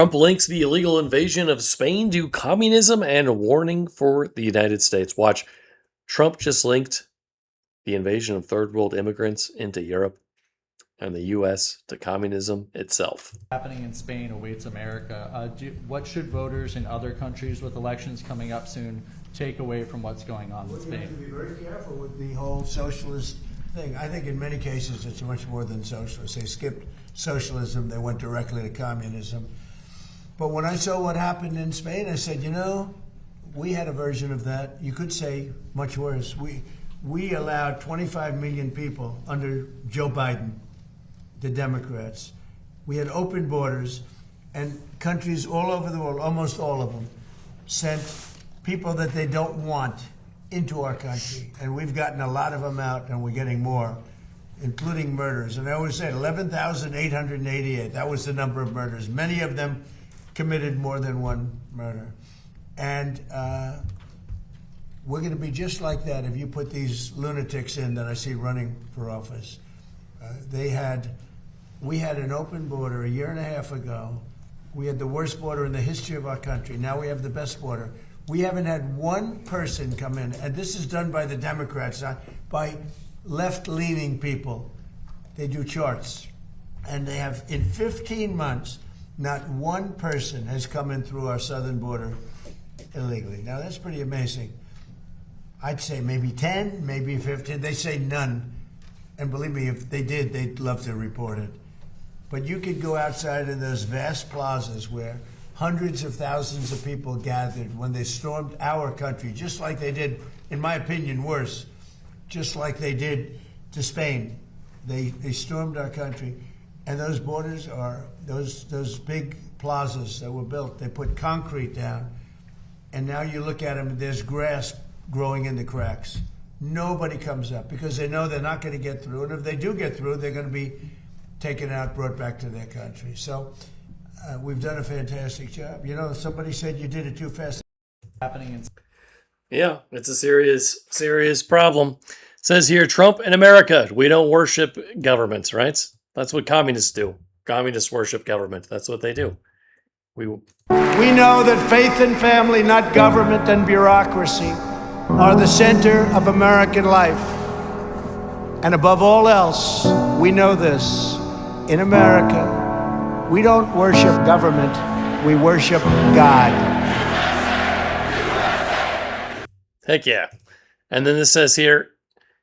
Trump links the illegal invasion of Spain to communism and warning for the United States. Watch, Trump just linked the invasion of third world immigrants into Europe and the U.S. to communism itself. Happening in Spain awaits America. What should voters in other countries with elections coming up soon take away from what's going on in We have to Spain? be very careful with the whole socialist thing. I think in many cases it's much more than socialist. They skipped socialism, they went directly to communism. But when I saw what happened in Spain, I said, we had a version of that. You could say much worse. We allowed 25 million people under Joe Biden, the Democrats. We had open borders, and countries all over the world, almost all of them, sent people that they don't want into our country. And we've gotten a lot of them out, and we're getting more, including murders. And I always said 11,888, that was the number of murders. Many of them committed more than one murder. And we're going to be just like that if you put these lunatics in that I see running for office. We had an open border a year and a half ago. We had the worst border in the history of our country. Now we have the best border. We haven't had one person come in, and this is done by the Democrats, not by left-leaning people. They do charts, and they have, in 15 months, not one person has come in through our southern border illegally. Now, that's pretty amazing. I'd say maybe 10, maybe 15. They say none. And believe me, if they did, they'd love to report it. But you could go outside in those vast plazas where hundreds of thousands of people gathered when they stormed our country, just like they did, in my opinion, worse, just like they did to Spain. They stormed our country. And those borders are, those big plazas that were built, they put concrete down. And now you look at them, and there's grass growing in the cracks. Nobody comes up because they know they're not going to get through. And if they do get through, they're going to be taken out, brought back to their country. So we've done a fantastic job. Somebody said you did it too fast. Happening in Yeah, it's a serious problem. It says here, Trump in America, we don't worship governments, right? That's what communists do. Communists worship government. That's what they do. We know that faith and family, not government and bureaucracy, are the center of American life. And above all else, we know this. In America, we don't worship government, we worship God. Heck yeah. And then this says here,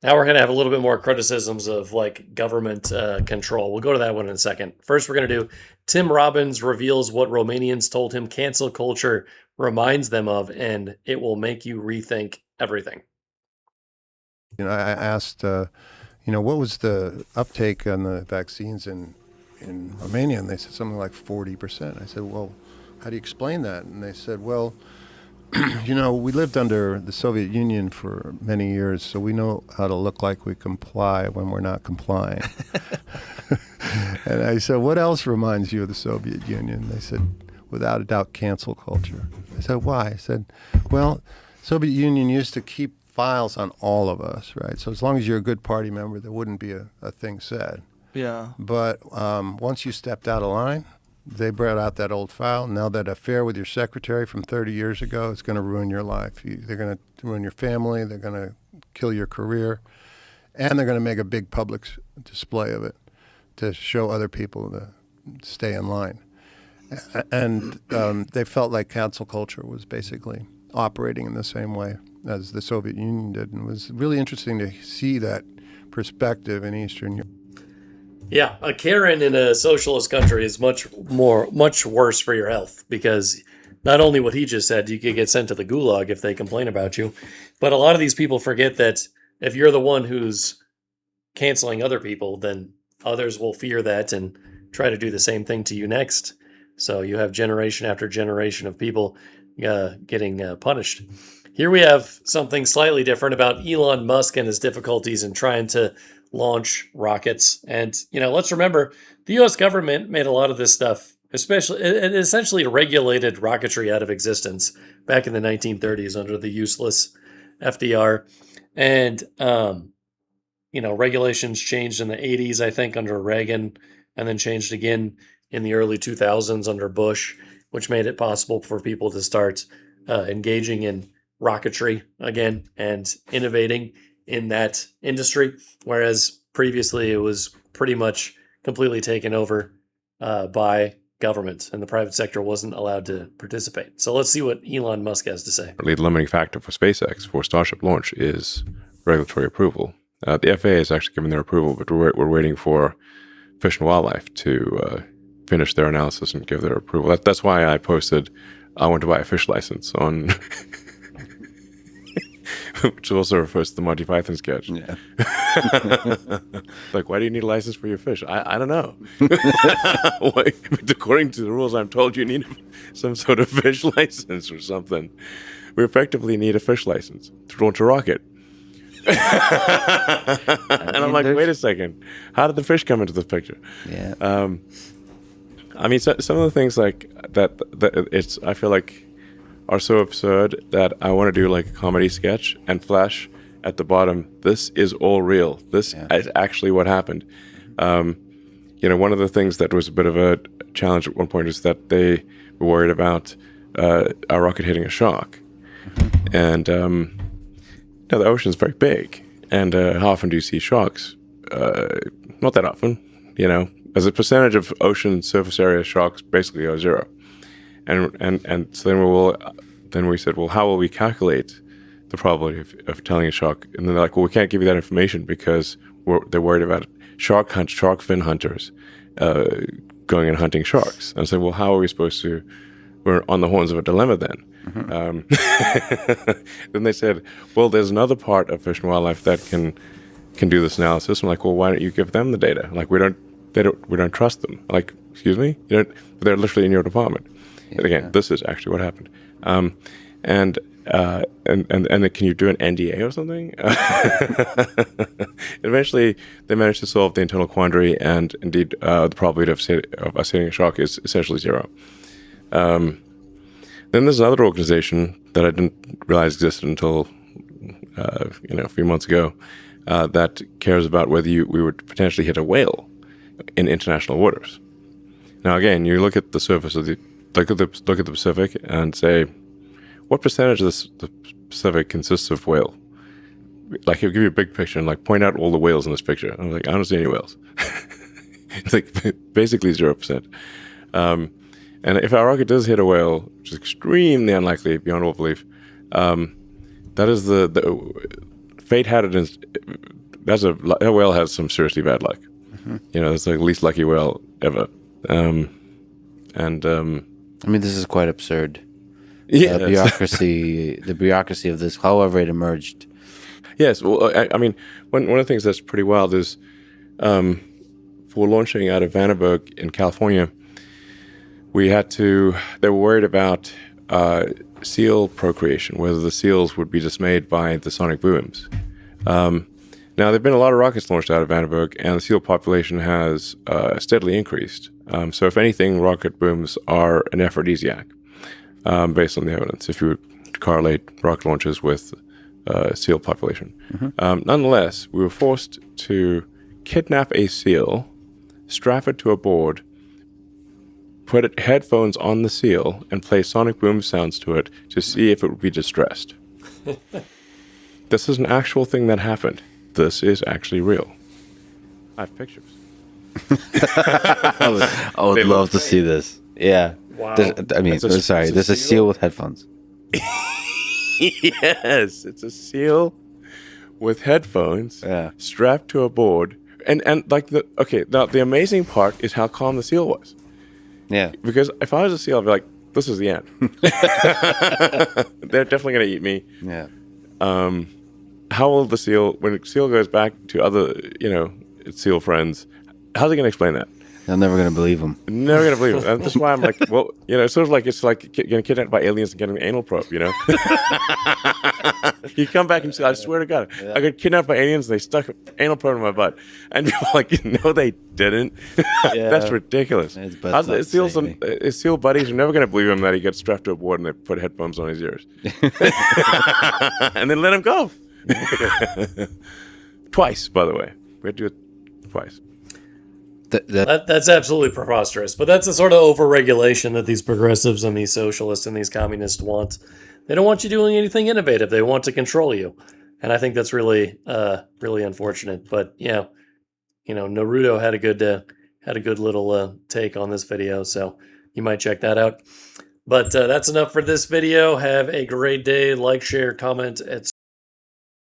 now we're going to have a little bit more criticisms of government control. We'll go to that one in a second. First, we're going to do Tim Robbins reveals what Romanians told him cancel culture reminds them of, and it will make you rethink everything. I asked, what was the uptake on the vaccines in Romania? And they said something like 40%. I said, well, how do you explain that? And they said, well, we lived under the Soviet Union for many years, so we know how to look like we comply when we're not complying. And I said, what else reminds you of the Soviet Union? They said, without a doubt, cancel culture. I said, why? I said, well, Soviet Union used to keep files on all of us, right? So as long as you're a good party member, there wouldn't be a thing said. Yeah. But once you stepped out of line, they brought out that old file. Now that affair with your secretary from 30 years ago is going to ruin your life. They're going to ruin your family. They're going to kill your career. And they're going to make a big public display of it to show other people to stay in line. And they felt like cancel culture was basically operating in the same way as the Soviet Union did. And it was really interesting to see that perspective in Eastern Europe. Yeah, a Karen in a socialist country is much worse for your health, because not only what he just said, you could get sent to the gulag if they complain about you, but a lot of these people forget that if you're the one who's canceling other people, then others will fear that and try to do the same thing to you next. So you have generation after generation of people getting punished. Here we have something slightly different about Elon Musk and his difficulties in trying to launch rockets. And, let's remember, the U.S. government made a lot of this stuff, especially, it essentially regulated rocketry out of existence back in the 1930s under the useless FDR. And, regulations changed in the 80s, I think, under Reagan, and then changed again in the early 2000s under Bush, which made it possible for people to start engaging in rocketry again and innovating in that industry, whereas previously it was pretty much completely taken over by government and the private sector wasn't allowed to participate. So let's see what Elon Musk has to say. The limiting factor for SpaceX for Starship launch is regulatory approval. The FAA has actually given their approval, but we're waiting for Fish and Wildlife to finish their analysis and give their approval. That's why I posted, I want to buy a fish license on, which also refers to the Monty Python sketch. Yeah. Like, why do you need a license for your fish? I don't know. But according to the rules, I'm told you need some sort of fish license or something. We effectively need a fish license to launch a rocket. And I'm like, wait a second. How did the fish come into the picture? Yeah. I mean, some of the things like that I feel like are so absurd that I want to do like a comedy sketch and flash at the bottom, this is all real. This is actually what happened. One of the things that was a bit of a challenge at one point is that they were worried about a rocket hitting a shark. Mm-hmm. And, the ocean's very big. And how often do you see sharks? Not that often, As a percentage of ocean surface area, sharks basically are zero. And so then we said, well, how will we calculate the probability of telling a shark? And then they're like, well, we can't give you that information because they're worried about shark fin hunters going and hunting sharks. And I said, well, how are we supposed to? We're on the horns of a dilemma then. Mm-hmm. Then they said, well, there's another part of Fish and Wildlife that can do this analysis. I'm like, well, why don't you give them the data? Like, we don't trust them. Like, excuse me? They're literally in your department. Yeah. Again, this is actually what happened. And then can you do an NDA or something? Eventually, they managed to solve the internal quandary, and indeed, the probability of us hitting a shark is essentially zero. Then there's another organization that I didn't realize existed until a few months ago that cares about whether we would potentially hit a whale in international waters. Now, again, you look at the surface of look at the Pacific and say, what percentage of the Pacific consists of whale? Like, he'll give you a big picture and like point out all the whales in this picture. I'm like, I don't see any whales. It's like basically 0%. And if our rocket does hit a whale, which is extremely unlikely beyond all belief, that is the fate had it. That whale has some seriously bad luck. Mm-hmm. It's like the least lucky whale ever. I mean, this is quite absurd. Yeah, the bureaucracy of this, however it emerged. Yes, well, I mean, one of the things that's pretty wild is for launching out of Vandenberg in California, they were worried about seal procreation, whether the seals would be dismayed by the sonic booms. Now, there have been a lot of rockets launched out of Vandenberg, and the seal population has steadily increased. So if anything, rocket booms are an aphrodisiac, based on the evidence, if you would correlate rocket launches with seal population. Mm-hmm. Nonetheless, we were forced to kidnap a seal, strap it to a board, put headphones on the seal, and play sonic boom sounds to it to see if it would be distressed. This is an actual thing that happened. This is actually real. I have pictures. I would love to see this. Yeah. Wow. There's a seal with headphones. Yes, it's a seal with headphones strapped to a board. And now the amazing part is how calm the seal was. Yeah. Because if I was a seal, I'd be like, this is the end. They're definitely going to eat me. Yeah. How will the seal, when a seal goes back to other, its seal friends, how's it going to explain that? They're never going to believe him. Never going to believe him. And that's why I'm like, well, it's sort of like getting kidnapped by aliens and getting an anal probe, You come back and say, I swear to God, I got kidnapped by aliens and they stuck an anal probe in my butt. And people are like, no, they didn't. That's ridiculous. His seal buddies are never going to believe him that he gets strapped to a board and they put headphones on his ears. And then let him go. Twice, by the way. We had to do it twice. That's absolutely preposterous. But that's the sort of overregulation that these progressives and these socialists and these communists want. They don't want you doing anything innovative. They want to control you, and I think that's really, really unfortunate. But yeah, Naruto had a good little take on this video, so you might check that out. But that's enough for this video. Have a great day. Like, share, comment, etc.